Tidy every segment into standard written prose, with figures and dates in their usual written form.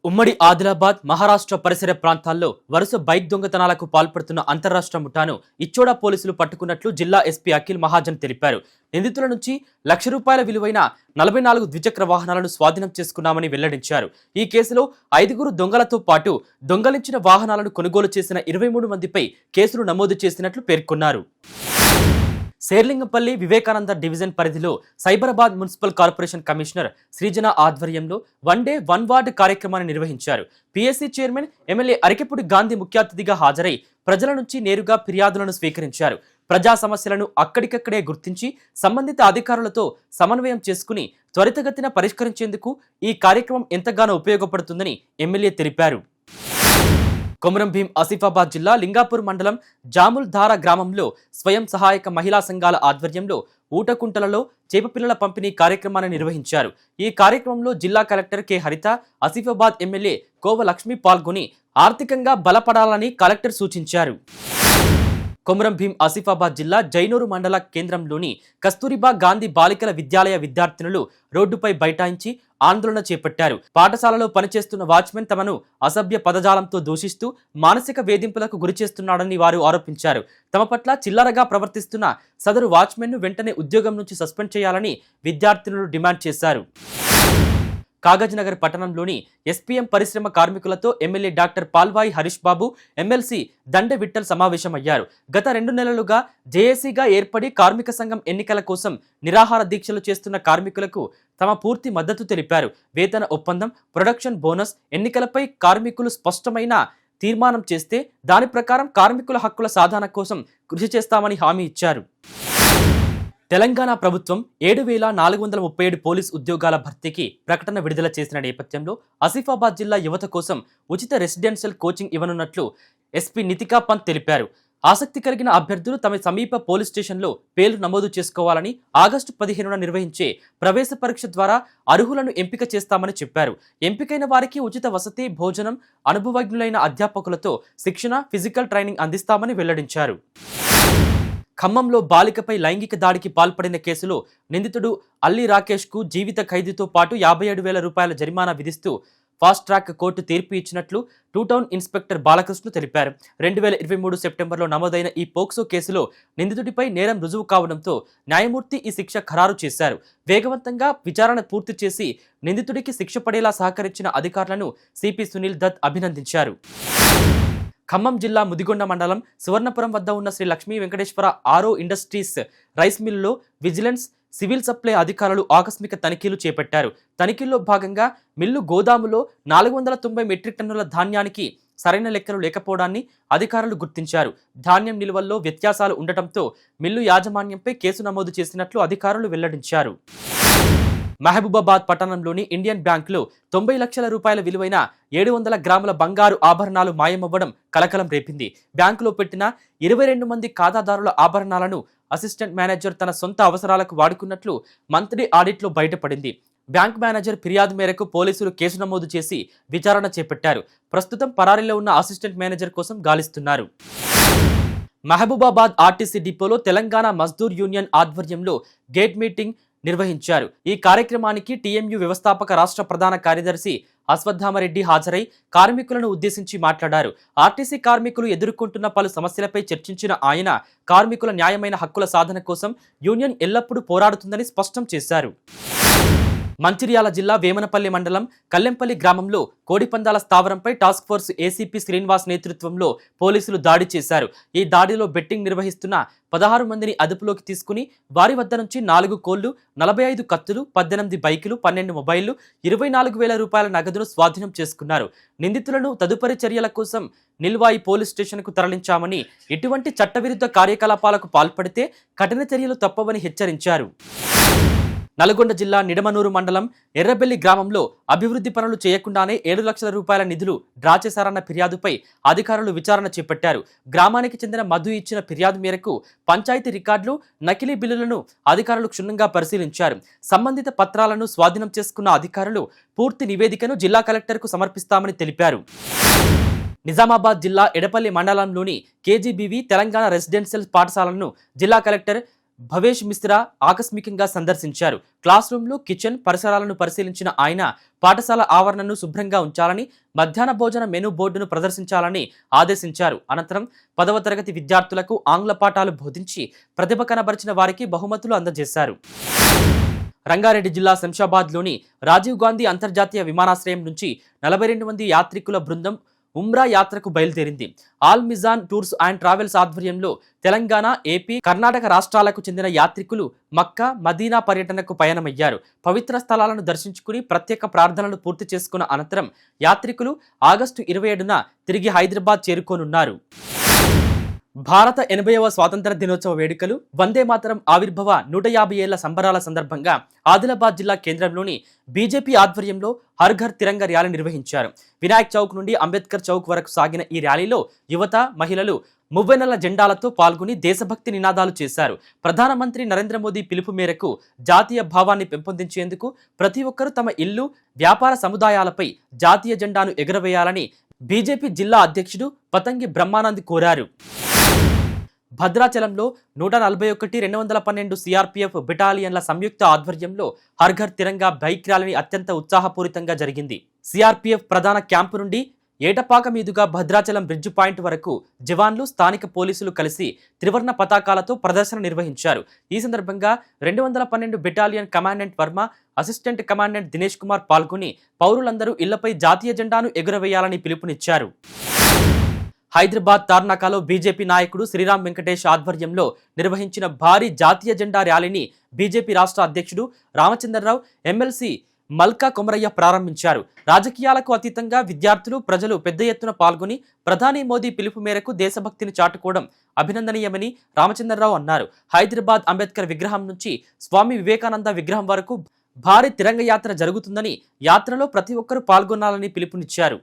ఉమ్మడి ఆదిలాబాద్ మహారాష్ట్ర పరిసర ప్రాంతాల్లో వరుస బైక్ దొంగతనాలకు పాల్పడుతున్న అంతర్రాష్ట్ర ముఠాను ఇచ్చోడా పోలీసులు పట్టుకున్నట్లు జిల్లా ఎస్పీ అఖిల్ మహాజన్ తెలిపారు. నిందితుల నుంచి ₹1,00,000 విలువైన 44 ద్విచక్ర వాహనాలను స్వాధీనం చేసుకున్నామని వెల్లడించారు. ఈ కేసులో 5 దొంగలతో పాటు దొంగలించిన వాహనాలను కొనుగోలు చేసిన 23 మందిపై కేసులు నమోదు చేసినట్లు పేర్కొన్నారు. శేర్లింగంపల్లి వివేకానంద డివిజన్ పరిధిలో Cyberabad municipal corporation commissioner Srijana ఆధ్వర్యంలో వన్ డే వన్ వార్డ్ కార్యక్రమాన్ని నిర్వహించారు. PSC chairman MLA Arikepudi Gandhi ముఖ్య అతిథిగా హాజరై ప్రజల నుంచి నేరుగా ఫిర్యాదులను స్వీకరించారు. ప్రజా సమస్యలను అక్కడికక్కడే గుర్తించి సంబంధిత అధికారులతో సమన్వయం చేసుకుని త్వరితగతిన పరిష్కరించేందుకు ఈ కార్యక్రమం ఎంతగానో ఉపయోగపడుతుందని ఎమ్మెల్యే తెలిపారు. కొమరం భీం ఆసిఫాబాద్ జిల్లా లింగాపూర్ మండలం జాముల్ధార గ్రామంలో స్వయం సహాయక మహిళా సంఘాల ఆధ్వర్యంలో ఊటకుంటలలో చేపపిల్లల పంపిణీ కార్యక్రమాన్ని నిర్వహించారు. ఈ కార్యక్రమంలో జిల్లా కలెక్టర్ కె హరిత, ఆసిఫాబాద్ ఎమ్మెల్యే కోవ లక్ష్మి పాల్గొని ఆర్థికంగా బలపడాలని కలెక్టర్ సూచించారు. కొమరం భీం ఆసిఫాబాద్ జిల్లా జైనూరు మండల కేంద్రంలోని కస్తూరిబా గాంధీ బాలికల విద్యాలయ విద్యార్థినులు రోడ్డుపై బైఠాయించి ఆందోళన చేపట్టారు. పాఠశాలలో పనిచేస్తున్న వాచ్మెన్ తమను అసభ్య పదజాలంతో దూషిస్తూ మానసిక వేధింపులకు గురిచేస్తున్నాడని వారు ఆరోపించారు. తమ పట్ల చిల్లరగా ప్రవర్తిస్తున్న సదరు వాచ్మెన్ను వెంటనే ఉద్యోగం నుంచి సస్పెండ్ చేయాలని విద్యార్థినులు డిమాండ్ చేశారు. కాగజ్నగర్ పట్టణంలోని ఎస్పీఎం పరిశ్రమ కార్మికులతో ఎమ్మెల్యే డాక్టర్ పాల్వాయి హరీష్ బాబు, ఎమ్మెల్సీ దండె విఠల్ సమావేశమయ్యారు. గత 2 నెలలుగా జేఏసీగా ఏర్పడి కార్మిక సంఘం ఎన్నికల కోసం నిరాహార దీక్షలు చేస్తున్న కార్మికులకు తమ పూర్తి మద్దతు తెలిపారు. వేతన ఒప్పందం, ప్రొడక్షన్ బోనస్, ఎన్నికలపై కార్మికులు స్పష్టమైన తీర్మానం చేస్తే దాని ప్రకారం కార్మికుల హక్కుల సాధన కోసం కృషి చేస్తామని హామీ ఇచ్చారు. తెలంగాణ ప్రభుత్వం 7,437 పోలీస్ ఉద్యోగాల భర్తీకి ప్రకటన విడుదల చేసిన నేపథ్యంలో ఆసిఫాబాద్ జిల్లా యువత కోసం ఉచిత రెసిడెన్షియల్ కోచింగ్ ఇవ్వనున్నట్లు ఎస్పీ నితికా పంత్ తెలిపారు. ఆసక్తి కలిగిన అభ్యర్థులు తమ సమీప పోలీస్ స్టేషన్లో పేర్లు నమోదు చేసుకోవాలని, ఆగస్టు 15న నిర్వహించే ప్రవేశ పరీక్ష ద్వారా అర్హులను ఎంపిక చేస్తామని చెప్పారు. ఎంపికైన వారికి ఉచిత వసతి, భోజనం, అనుభవజ్ఞులైన అధ్యాపకులతో శిక్షణ, ఫిజికల్ ట్రైనింగ్ అందిస్తామని వెల్లడించారు. ఖమ్మంలో బాలికపై లైంగిక దాడికి పాల్పడిన కేసులో నిందితుడు అల్లి రాకేష్కు జీవిత ఖైదీతో పాటు ₹57,000 జరిమానా విధిస్తూ ఫాస్ట్ ట్రాక్ కోర్టు తీర్పు ఇచ్చినట్లు టూ టౌన్ ఇన్స్పెక్టర్ బాలకృష్ణ తెలిపారు. 2023 సెప్టెంబర్లో నమోదైన ఈ పోక్సో కేసులో నిందితుడిపై నేరం రుజువు కావడంతో న్యాయమూర్తి ఈ శిక్ష ఖరారు చేశారు. వేగవంతంగా విచారణ పూర్తి చేసి నిందితుడికి శిక్ష పడేలా సహకరించిన అధికారులను సిపి సునీల్ దత్ అభినందించారు. ఖమ్మం జిల్లా ముదిగొండ మండలం సువర్ణపురం వద్ద ఉన్న శ్రీ లక్ష్మీ వెంకటేశ్వర ఆరో ఇండస్ట్రీస్ రైస్ మిల్లులో విజిలెన్స్, సివిల్ సప్లై అధికారులు ఆకస్మిక తనిఖీలు చేపట్టారు. తనిఖీల్లో భాగంగా మిల్లు గోదాములో 490 మెట్రిక్ టన్నుల ధాన్యానికి సరైన లెక్కలు లేకపోవడాన్ని అధికారులు గుర్తించారు. ధాన్యం నిల్వల్లో వ్యత్యాసాలు ఉండటంతో మిల్లు యాజమాన్యంపై కేసు నమోదు చేసినట్లు అధికారులు వెల్లడించారు. మహబూబాబాద్ పట్టణంలోని ఇండియన్ బ్యాంకులో ₹90 లక్షల విలువైన 700 గ్రాముల బంగారు ఆభరణాలు మాయమవ్వడం కలకలం రేపింది. బ్యాంకులో పెట్టిన 22 మంది ఖాతాదారుల ఆభరణాలను అసిస్టెంట్ మేనేజర్ తన సొంత అవసరాలకు వాడుకున్నట్లు మంత్లీ ఆడిట్లో బయటపడింది. బ్యాంక్ మేనేజర్ ఫిర్యాదు మేరకు పోలీసులు కేసు నమోదు చేసి విచారణ చేపట్టారు. ప్రస్తుతం పరారీలో ఉన్న అసిస్టెంట్ మేనేజర్ కోసం గాలిస్తున్నారు. మహబూబాబాద్ ఆర్టీసీ డిపోలో తెలంగాణ మజ్దూర్ యూనియన్ ఆధ్వర్యంలో గేట్ మీటింగ్ నిర్వహించారు. ఈ కార్యక్రమానికి టీఎంయు వ్యవస్థాపక రాష్ట్ర ప్రధాన కార్యదర్శి అశ్వత్థామరెడ్డి హాజరై కార్మికులను ఉద్దేశించి మాట్లాడారు. ఆర్టీసీ కార్మికులు ఎదుర్కొంటున్న పలు సమస్యలపై చర్చించిన ఆయన కార్మికుల న్యాయమైన హక్కుల సాధన కోసం యూనియన్ ఎల్లప్పుడూ పోరాడుతుందని స్పష్టం చేశారు. మంచిర్యాల జిల్లా వేమనపల్లి మండలం కల్లెంపల్లి గ్రామంలో కోడిపందాల స్థావరంపై టాస్క్ ఫోర్స్ ఏసీపీ శ్రీనివాస్ నేతృత్వంలో పోలీసులు దాడి చేశారు. ఈ దాడిలో బెట్టింగ్ నిర్వహిస్తున్న 16 మందిని అదుపులోకి తీసుకుని వారి వద్ద నుంచి 4 కోళ్లు, 45 కత్తులు, 18 బైకులు, 12 మొబైళ్లు, ₹24,000 నగదును స్వాధీనం చేసుకున్నారు. నిందితులను తదుపరి చర్యల కోసం నిల్వాయి పోలీస్ స్టేషన్కు తరలించామని, ఇటువంటి చట్టవిరుద్ధ కార్యకలాపాలకు పాల్పడితే కఠిన చర్యలు తప్పవని హెచ్చరించారు. నల్గొండ జిల్లా నిడమనూరు మండలం ఎర్రబెల్లి గ్రామంలో అభివృద్ధి పనులు చేయకుండానే ₹7 లక్షల నిధులు డ్రా చేశారన్న ఫిర్యాదుపై అధికారులు విచారణ చేపట్టారు. గ్రామానికి చెందిన మధు ఇచ్చిన ఫిర్యాదు మేరకు పంచాయతీ రికార్డులు, నకిలీ బిల్లులను అధికారులు క్షుణ్ణంగా పరిశీలించారు. సంబంధిత పత్రాలను స్వాధీనం చేసుకున్న అధికారులు పూర్తి నివేదికను జిల్లా కలెక్టర్కు సమర్పిస్తామని తెలిపారు. నిజామాబాద్ జిల్లా ఎడపల్లి మండలంలోని కేజీబీవీ తెలంగాణ రెసిడెన్షియల్ పాఠశాలను జిల్లా కలెక్టర్ భవేష్ మిశ్రా ఆకస్మికంగా సందర్శించారు. క్లాస్ రూమ్లు, కిచెన్ పరిసరాలను పరిశీలించిన ఆయన పాఠశాల ఆవరణను శుభ్రంగా ఉంచాలని, మధ్యాహ్న భోజన మెనూ బోర్డును ప్రదర్శించాలని ఆదేశించారు. అనంతరం 10వ తరగతి విద్యార్థులకు ఆంగ్ల పాఠాలు బోధించి ప్రతిభ కనబరిచిన వారికి బహుమతులు అందజేశారు. రంగారెడ్డి జిల్లా శంషాబాద్లోని రాజీవ్ గాంధీ అంతర్జాతీయ విమానాశ్రయం నుంచి 42 మంది యాత్రికుల బృందం ఉమ్రా యాత్రకు బయలుదేరింది. All Mizan tours and travels ఆధ్వర్యంలో తెలంగాణ, ఏపీ, కర్ణాటక రాష్ట్రాలకు చెందిన యాత్రికులు మక్కా, మదీనా పర్యటనకు పయనమయ్యారు. పవిత్ర స్థలాలను దర్శించుకుని ప్రత్యేక ప్రార్థనలు పూర్తి చేసుకున్న అనంతరం యాత్రికులు ఆగస్టు 27న తిరిగి హైదరాబాద్ చేరుకోనున్నారు. భారత 80వ స్వాతంత్ర దినోత్సవ వేడుకలు, వందే మాతరం ఆవిర్భవ 150 ఏళ్ల సంబరాల సందర్భంగా ఆదిలాబాద్ జిల్లా కేంద్రంలోని బీజేపీ ఆధ్వర్యంలో హర్ ఘర్ తిరంగా ర్యాలీ నిర్వహించారు. వినాయక్ చౌక్ నుండి అంబేద్కర్ చౌక్ వరకు సాగిన ఈ ర్యాలీలో యువత, మహిళలు మువ్వెన్నెల జెండాలతో పాల్గొని దేశభక్తి నినాదాలు చేశారు. ప్రధానమంత్రి నరేంద్ర మోదీ పిలుపు మేరకు జాతీయ భావాన్ని పెంపొందించేందుకు ప్రతి ఒక్కరూ తమ ఇల్లు, వ్యాపార సముదాయాలపై జాతీయ జెండాను ఎగురవేయాలని బీజేపీ జిల్లా అధ్యక్షుడు పతంగి బ్రహ్మానంద్ కోరారు. భద్రాచలంలో 141, 212 సిఆర్పీఎఫ్ బెటాలియన్ల సంయుక్త ఆధ్వర్యంలో హర్ ఘర్ తిరంగా బైక్ ర్యాలీ అత్యంత ఉత్సాహపూరితంగా జరిగింది. సిఆర్పీఎఫ్ ప్రధాన క్యాంపు నుండి ఏటపాక మీదుగా భద్రాచలం బ్రిడ్జ్ పాయింట్ వరకు జవాన్లు, స్థానిక పోలీసులు కలిసి త్రివర్ణ పతాకాలతో ప్రదర్శన నిర్వహించారు. ఈ సందర్భంగా 212 battalion commandant Varma, assistant commandant Dinesh Kumar పాల్గొని పౌరులందరూ ఇళ్లపై జాతీయ జెండాను ఎగురవేయాలని పిలుపునిచ్చారు. హైదరాబాద్ తార్నాకాలో బీజేపీ నాయకుడు శ్రీరామ్ వెంకటేష్ ఆధ్వర్యంలో నిర్వహించిన భారీ జాతీయ జెండా ర్యాలీని బీజేపీ రాష్ట్ర అధ్యక్షుడు రామచంద్రరావు, ఎమ్మెల్సీ మల్కా కొమరయ్య ప్రారంభించారు. రాజకీయాలకు అతీతంగా విద్యార్థులు, ప్రజలు పెద్ద ఎత్తున పాల్గొని ప్రధాని మోదీ పిలుపు మేరకు దేశభక్తిని చాటుకోవడం అభినందనీయమని రామచంద్రరావు అన్నారు. హైదరాబాద్ అంబేద్కర్ విగ్రహం నుంచి స్వామి వివేకానంద విగ్రహం వరకు భారీ తిరంగ యాత్ర జరుగుతుందని, యాత్రలో ప్రతి ఒక్కరూ పాల్గొనాలని పిలుపునిచ్చారు.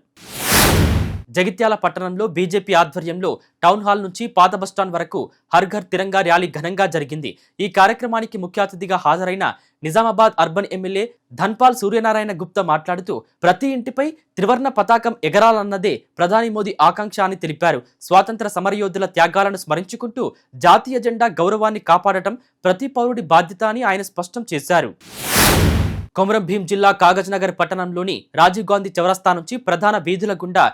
జగిత్యాల పట్టణంలో బీజేపీ ఆధ్వర్యంలో టౌన్ హాల్ నుంచి పాత బస్టాండ్ వరకు హర్ ఘర్ తిరంగా ర్యాలీ ఘనంగా జరిగింది. ఈ కార్యక్రమానికి ముఖ్య అతిథిగా హాజరైన నిజామాబాద్ అర్బన్ ఎమ్మెల్యే ధన్పాల్ సూర్యనారాయణ గుప్తా మాట్లాడుతూ ప్రతి ఇంటిపై త్రివర్ణ పతాకం ఎగరాలన్నదే ప్రధాని మోదీ ఆకాంక్ష అని తెలిపారు. స్వాతంత్ర సమరయోధుల త్యాగాలను స్మరించుకుంటూ జాతీయ జెండా గౌరవాన్ని కాపాడటం ప్రతి పౌరుడి బాధ్యత అని ఆయన స్పష్టం చేశారు. కొమరం భీం జిల్లా కాగజ్నగర్ పట్టణంలోని రాజీవ్ గాంధీ చౌరస్తా నుంచి ప్రధాన వీధుల గుండా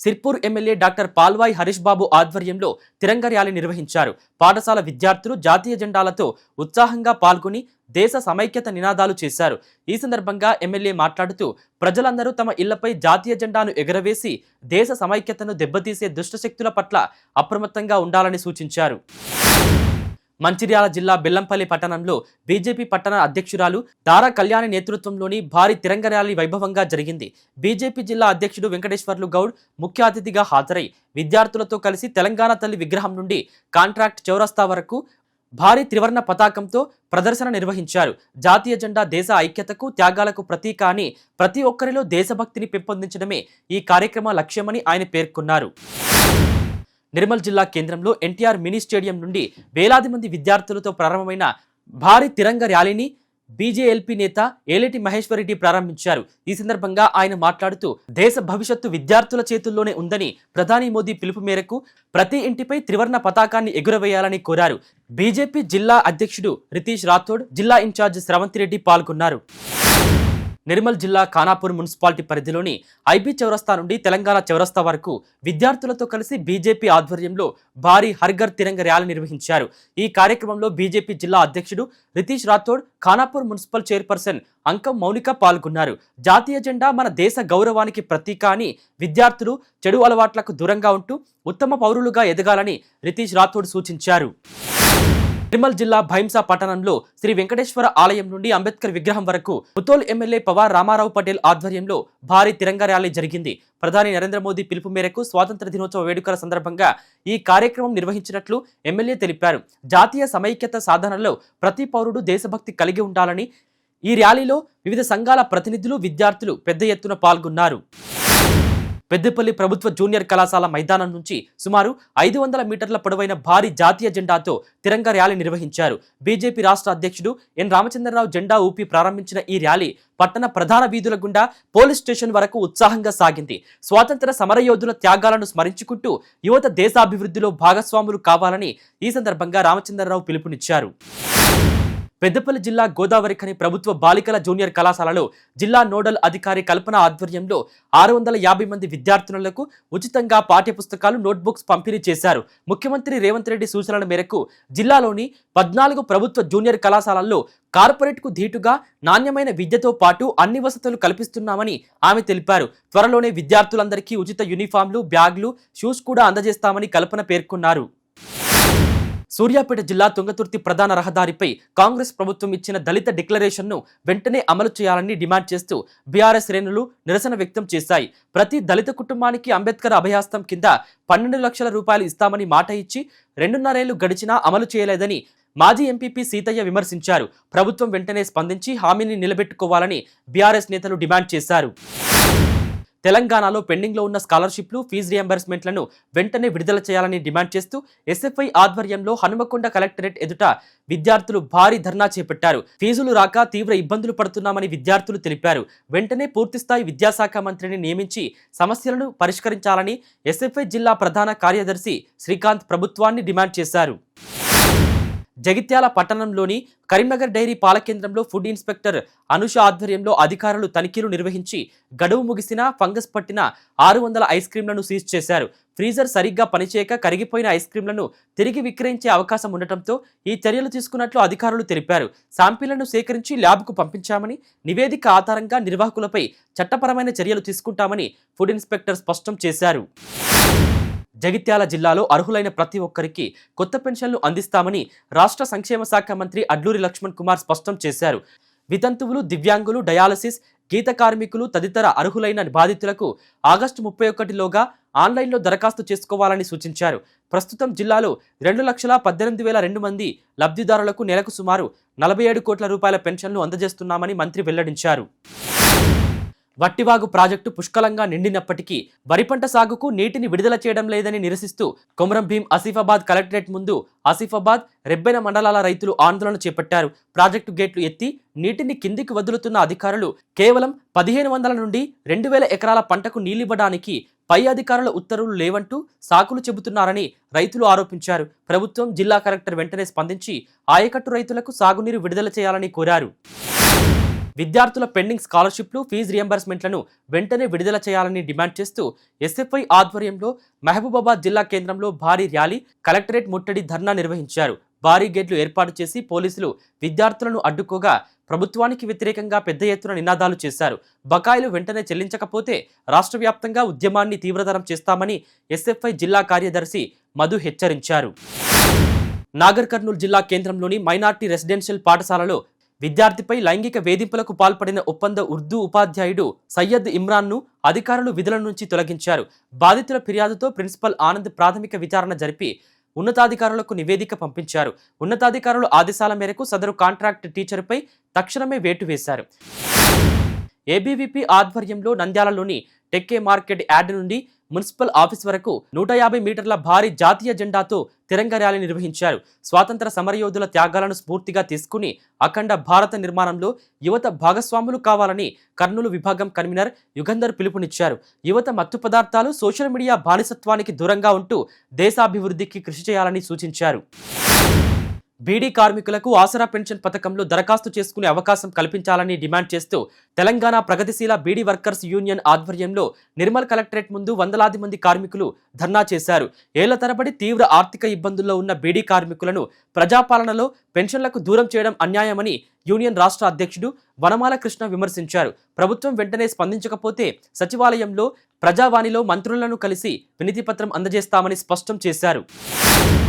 సిర్పూర్ ఎమ్మెల్యే డాక్టర్ పాల్వాయి హరీష్ బాబు ఆధ్వర్యంలో తిరంగ ర్యాలీ నిర్వహించారు. పాఠశాల విద్యార్థులు జాతీయ జెండాలతో ఉత్సాహంగా పాల్గొని దేశ సమైక్యత నినాదాలు చేశారు. ఈ సందర్భంగా ఎమ్మెల్యే మాట్లాడుతూ ప్రజలందరూ తమ ఇళ్లపై జాతీయ జెండాను ఎగరవేసి దేశ సమైక్యతను దెబ్బతీసే దుష్టశక్తుల పట్ల అప్రమత్తంగా ఉండాలని సూచించారు. మంచిర్యాల జిల్లా బెల్లంపల్లి పట్టణంలో బీజేపీ పట్టణ అధ్యక్షురాలు దారా కళ్యాణి నేతృత్వంలోని భారీ తిరంగ ర్యాలీ వైభవంగా జరిగింది. బీజేపీ జిల్లా అధ్యక్షుడు వెంకటేశ్వర్లు గౌడ్ ముఖ్య అతిథిగా హాజరై విద్యార్థులతో కలిసి తెలంగాణ తల్లి విగ్రహం నుండి కాంట్రాక్ట్ చౌరస్తా వరకు భారీ త్రివర్ణ పతాకంతో ప్రదర్శన నిర్వహించారు. జాతీయ జెండా దేశ ఐక్యతకు, త్యాగాలకు ప్రతీక అని ప్రతి ఒక్కరిలో దేశభక్తిని పెంపొందించడమే ఈ కార్యక్రమ లక్ష్యమని ఆయన పేర్కొన్నారు. నిర్మల్ జిల్లా కేంద్రంలో ఎన్టీఆర్ మినీ స్టేడియం నుండి వేలాది మంది విద్యార్థులతో ప్రారంభమైన భారీ తిరంగ ర్యాలీని బీజేఎల్పీ నేత ఏలేటి మహేశ్వరరెడ్డి ప్రారంభించారు. ఈ సందర్భంగా ఆయన మాట్లాడుతూ దేశ భవిష్యత్తు విద్యార్థుల చేతుల్లోనే ఉందని, ప్రధాని మోదీ పిలుపు మేరకు ప్రతి ఇంటిపై త్రివర్ణ పతాకాన్ని ఎగురవేయాలని కోరారు. బీజేపీ జిల్లా అధ్యక్షుడు రితీష్ రాథోడ్, జిల్లా ఇన్ఛార్జ్ స్రవంతి రెడ్డి పాల్గొన్నారు. నిర్మల్ జిల్లా ఖానాపూర్ మున్సిపాలిటీ పరిధిలోని ఐబీ చౌరస్తా నుండి తెలంగాణ చౌరస్తా వరకు విద్యార్థులతో కలిసి బీజేపీ ఆధ్వర్యంలో భారీ హర్ ఘర్ తిరంగ ర్యాలీ నిర్వహించారు. ఈ కార్యక్రమంలో బీజేపీ జిల్లా అధ్యక్షుడు రితీష్ రాథోడ్, ఖానాపూర్ మున్సిపల్ చైర్పర్సన్ అంకం మౌనిక పాల్గొన్నారు. జాతీయ జెండా మన దేశ గౌరవానికి ప్రతీక అని, విద్యార్థులు చెడు అలవాట్లకు దూరంగా ఉంటూ ఉత్తమ పౌరులుగా ఎదగాలని రితీష్ రాథోడ్ సూచించారు. నిర్మల్ జిల్లా భైంసా పట్టణంలో శ్రీ వెంకటేశ్వర ఆలయం నుండి అంబేద్కర్ విగ్రహం వరకు ముతోల్ ఎమ్మెల్యే పవార్ రామారావు పటేల్ ఆధ్వర్యంలో భారీ తిరంగ ర్యాలీ జరిగింది. ప్రధాని నరేంద్ర మోదీ పిలుపు మేరకు స్వాతంత్ర దినోత్సవ వేడుకల సందర్భంగా ఈ కార్యక్రమం నిర్వహించినట్లు ఎమ్మెల్యే తెలిపారు. జాతీయ సమైక్యత సాధనలో ప్రతి పౌరుడు దేశభక్తి కలిగి ఉండాలని ఈ ర్యాలీలో వివిధ సంఘాల ప్రతినిధులు, విద్యార్థులు పెద్ద ఎత్తున పాల్గొన్నారు. పెద్దపల్లి ప్రభుత్వ జూనియర్ కళాశాల మైదానం నుంచి సుమారు 500 మీటర్ల పొడవైన భారీ జాతీయ జెండాతో తిరంగ ర్యాలీ నిర్వహించారు. బీజేపీ రాష్ట్ర అధ్యక్షుడు ఎన్ రామచంద్రరావు జెండా ఊపి ప్రారంభించిన ఈ ర్యాలీ పట్టణ ప్రధాన వీధుల గుండా పోలీస్ స్టేషన్ వరకు ఉత్సాహంగా సాగింది. స్వాతంత్ర సమరయోధుల త్యాగాలను స్మరించుకుంటూ యువత దేశాభివృద్ధిలో భాగస్వాములు కావాలని ఈ సందర్భంగా రామచంద్రరావు పిలుపునిచ్చారు. పెద్దపల్లి జిల్లా గోదావరిఖని ప్రభుత్వ బాలికల జూనియర్ కళాశాలలో జిల్లా నోడల్ అధికారి కల్పన ఆధ్వర్యంలో 650 మంది విద్యార్థినులకు ఉచితంగా పాఠ్యపుస్తకాలు, నోట్బుక్స్ పంపిణీ చేశారు. ముఖ్యమంత్రి రేవంత్ రెడ్డి సూచనల మేరకు జిల్లాలోని 14 ప్రభుత్వ జూనియర్ కళాశాలల్లో కార్పొరేట్కు ధీటుగా నాణ్యమైన విద్యతో పాటు అన్ని వసతులు కల్పిస్తున్నామని ఆమె తెలిపారు. త్వరలోనే విద్యార్థులందరికీ ఉచిత యూనిఫామ్లు, బ్యాగ్లు, షూస్ కూడా అందజేస్తామని కల్పన పేర్కొన్నారు. సూర్యాపేట జిల్లా తుంగతుర్తి ప్రధాన రహదారిపై కాంగ్రెస్ ప్రభుత్వం ఇచ్చిన దళిత డిక్లరేషన్ను వెంటనే అమలు చేయాలని డిమాండ్ చేస్తూ బీఆర్ఎస్ శ్రేణులు నిరసన వ్యక్తం చేశాయి. ప్రతి దళిత కుటుంబానికి అంబేద్కర్ అభయాస్తం కింద 12 లక్షల రూపాయలు ఇస్తామని మాట ఇచ్చి 2.5 ఏళ్లు గడిచినా అమలు చేయలేదని మాజీ ఎంపీపీ సీతయ్య విమర్శించారు. ప్రభుత్వం వెంటనే స్పందించి హామీని నిలబెట్టుకోవాలని బీఆర్ఎస్ నేతలు డిమాండ్ చేశారు. తెలంగాణలో పెండింగ్లో ఉన్న స్కాలర్షిప్లు, ఫీజు రియంబర్స్మెంట్లను వెంటనే విడుదల చేయాలని డిమాండ్ చేస్తూ ఎస్ఎఫ్ఐ ఆధ్వర్యంలో హనుమకొండ కలెక్టరేట్ ఎదుట విద్యార్థులు భారీ ధర్నా చేపట్టారు. ఫీజులు రాక తీవ్ర ఇబ్బందులు పడుతున్నామని విద్యార్థులు తెలిపారు. వెంటనే పూర్తిస్థాయి విద్యాశాఖ మంత్రిని నియమించి సమస్యలను పరిష్కరించాలని ఎస్ఎఫ్ఐ జిల్లా ప్రధాన కార్యదర్శి శ్రీకాంత్ ప్రభుత్వాన్ని డిమాండ్ చేశారు. జగిత్యాల పట్టణంలోని కరీంనగర్ డైరీ పాల కేంద్రంలో ఫుడ్ ఇన్స్పెక్టర్ అనుష ఆధ్వర్యంలో అధికారులు తనిఖీలు నిర్వహించి గడువు ముగిసిన ఫంగస్ పట్టిన 600 ఐస్ క్రీంలను సీజ్ చేశారు. ఫ్రీజర్ సరిగ్గా పనిచేయక కరిగిపోయిన ఐస్ క్రీంలను తిరిగి విక్రయించే అవకాశం ఉండటంతో ఈ చర్యలు తీసుకున్నట్లు అధికారులు తెలిపారు. శాంపిళ్లను సేకరించి ల్యాబ్కు పంపించామని, నివేదిక ఆధారంగా నిర్వాహకులపై చట్టపరమైన చర్యలు తీసుకుంటామని ఫుడ్ ఇన్స్పెక్టర్ స్పష్టం చేశారు. జగిత్యాల జిల్లాలో అర్హులైన ప్రతి ఒక్కరికి కొత్త పెన్షన్లు అందిస్తామని రాష్ట్ర సంక్షేమ శాఖ మంత్రి అడ్లూరి లక్ష్మణ్ కుమార్ స్పష్టం చేశారు. వితంతువులు, దివ్యాంగులు, డయాలసిస్, గీత కార్మికులు తదితర అర్హులైన బాధితులకు ఆగస్టు 31లోగా ఆన్లైన్లో దరఖాస్తు చేసుకోవాలని సూచించారు. ప్రస్తుతం జిల్లాలో 2,18,200 మంది లబ్ధిదారులకు నెలకు సుమారు 47 కోట్ల రూపాయల పెన్షన్లు అందజేస్తున్నామని మంత్రి వెల్లడించారు. వట్టివాగు ప్రాజెక్టు పుష్కలంగా నిండినప్పటికీ వరి పంట సాగుకు నీటిని విడుదల చేయడం లేదని నిరసిస్తూ కొమరం భీం ఆసిఫాబాద్ కలెక్టరేట్ ముందు ఆసిఫాబాద్, రెబ్బెన మండలాల రైతులు ఆందోళన చేపట్టారు. ప్రాజెక్టు గేట్లు ఎత్తి నీటిని కిందికి వదులుతున్న అధికారులు కేవలం 1,500 నుండి 2,000 ఎకరాల పంటకు నీళ్లివ్వడానికి పై అధికారుల ఉత్తర్వులు లేవంటూ సాకులు చెబుతున్నారని రైతులు ఆరోపించారు. ప్రభుత్వం, జిల్లా కలెక్టర్ వెంటనే స్పందించి ఆయకట్టు రైతులకు సాగునీరు విడుదల చేయాలని కోరారు. విద్యార్థుల పెండింగ్ స్కాలర్షిప్లు, ఫీజు రియంబర్స్మెంట్లను వెంటనే విడుదల చేయాలని డిమాండ్ చేస్తూ ఎస్ఎఫ్ఐ ఆధ్వర్యంలో మహబూబాబాద్ జిల్లా కేంద్రంలో భారీ ర్యాలీ, కలెక్టరేట్ ముట్టడి ధర్నా నిర్వహించారు. భారీ గేట్లు ఏర్పాటు చేసి పోలీసులు విద్యార్థులను అడ్డుకోగా ప్రభుత్వానికి వ్యతిరేకంగా పెద్ద ఎత్తున నినాదాలు చేశారు. బకాయిలు వెంటనే చెల్లించకపోతే రాష్ట్ర వ్యాప్తంగా ఉద్యమాన్ని తీవ్రతరం చేస్తామని ఎస్ఎఫ్ఐ జిల్లా కార్యదర్శి మధు హెచ్చరించారు. నాగర్ కర్నూలు జిల్లా కేంద్రంలోని మైనార్టీ రెసిడెన్షియల్ పాఠశాలలో విద్యార్థిపై లైంగిక వేధింపులకు పాల్పడిన ఒప్పంద ఉర్దూ ఉపాధ్యాయుడు సయ్యద్ ఇమ్రాన్ను అధికారులు విధుల నుంచి తొలగించారు. బాధితుల ఫిర్యాదుతో ప్రిన్సిపల్ ఆనంద్ ప్రాథమిక విచారణ జరిపి ఉన్నతాధికారులకు నివేదిక పంపించారు. ఉన్నతాధికారుల ఆదేశాల మేరకు సదరు కాంట్రాక్ట్ టీచర్పై తక్షణమే వేటు వేశారు. ఏబీవీపీ ఆధ్వర్యంలో నంద్యాలలోని టెక్కే మార్కెట్ యార్డ్ నుండి మున్సిపల్ ఆఫీస్ వరకు 150 మీటర్ల భారీ జాతీయ జెండాతో తిరంగ ర్యాలీ నిర్వహించారు. స్వాతంత్ర సమరయోధుల త్యాగాలను స్ఫూర్తిగా తీసుకుని అఖండ భారత నిర్మాణంలో యువత భాగస్వాములు కావాలని కర్నూలు విభాగం కన్వీనర్ యుగంధర్ పిలుపునిచ్చారు. యువత మత్తు పదార్థాలు, సోషల్ మీడియా బానిసత్వానికి దూరంగా ఉంటూ దేశాభివృద్ధికి కృషి చేయాలని సూచించారు. బీడీ కార్మికులకు ఆసరా పెన్షన్ పథకంలో దరఖాస్తు చేసుకునే అవకాశం కల్పించాలని డిమాండ్ చేస్తూ తెలంగాణ ప్రగతిశీల బీడీ వర్కర్స్ యూనియన్ ఆధ్వర్యంలో నిర్మల్ కలెక్టరేట్ ముందు వందలాది మంది కార్మికులు ధర్నా చేశారు. ఏళ్ల తరబడి తీవ్ర ఆర్థిక ఇబ్బందుల్లో ఉన్న బీడీ కార్మికులను ప్రజాపాలనలో పెన్షన్లకు దూరం చేయడం అన్యాయమని యూనియన్ రాష్ట్ర అధ్యక్షుడు వనమాల కృష్ణ విమర్శించారు. ప్రభుత్వం వెంటనే స్పందించకపోతే సచివాలయంలో, ప్రజావాణిలో మంత్రులను కలిసి వినతిపత్రం అందజేస్తామని స్పష్టం చేశారు.